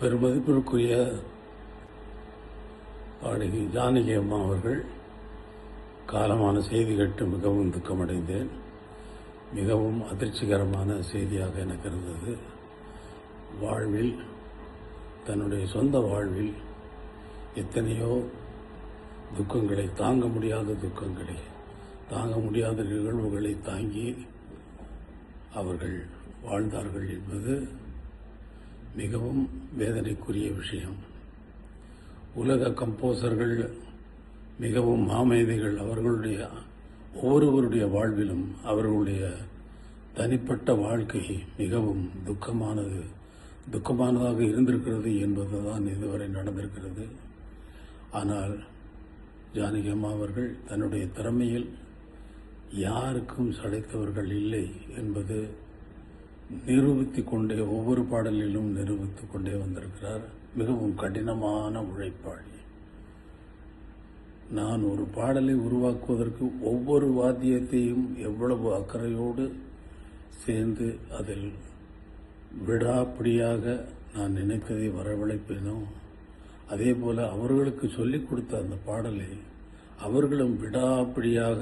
பெருமதிப்பிற்குரிய பாடகி ஜானகி அம்மா அவர்கள் காலமான செய்தி கேட்டு மிகவும் துக்கமடைந்தேன். மிகவும் அதிர்ச்சிகரமான செய்தியாக எனக்கு இருந்தது. வாழ்வில், தன்னுடைய சொந்த வாழ்வில் எத்தனையோ துக்கங்களை, தாங்க முடியாத துக்கங்களை, தாங்க முடியாத நிகழ்வுகளை தாங்கி அவர்கள் வாழ்ந்தார்கள் என்பது மிகவும் வேதனைக்குரிய விஷயம். உலக கம்போசர்கள் மிகவும் மாமேதைகள். அவர்களுடைய ஒவ்வொருவருடைய வாழ்விலும் அவர்களுடைய தனிப்பட்ட வாழ்க்கை மிகவும் துக்கமானதாக இருந்திருக்கிறது என்பதுதான் இதுவரை நடந்திருக்கிறது. ஆனால் ஜானகி அம்மா அவர்கள் தன்னுடைய திறமையில் யாருக்கும் சளைத்தவர்கள் இல்லை என்பது நிரூபித்துக் கொண்டே, ஒவ்வொரு பாடலிலும் நிரூபித்துக் கொண்டே வந்திருக்கிறார். மிகவும் கடினமான உழைப்பாளி. நான் ஒரு பாடலை உருவாக்குவதற்கு ஒவ்வொரு வாத்தியத்தையும் எவ்வளவு அக்கறையோடு சேர்ந்து அதில் விடாப்பிடியாக நான் நினைத்ததை வரவழைப்பேனோ, அதே போல அவர்களுக்கு சொல்லிக் கொடுத்த அந்த பாடலை அவர்களும் விடாப்பிடியாக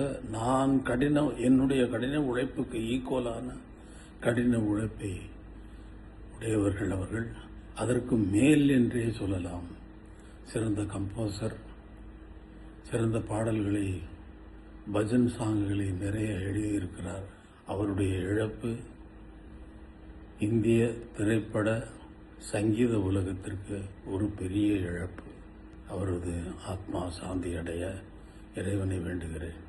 என்னுடைய கடின உழைப்புக்கு ஈக்குவலான கடின உழைப்பை உடையவர்கள் அவர்கள். அதற்கு மேல் என்றே சொல்லலாம். சிறந்த கம்போசர், சிறந்த பாடல்களை, பஜன் சாங்குகளை நிறைய எழுதியிருக்கிறார். அவருடைய இழப்பு இந்திய திரைப்பட சங்கீத உலகத்திற்கு ஒரு பெரிய இழப்பு. அவரது ஆத்மா சாந்தி அடைய இறைவனை வேண்டுகிறேன்.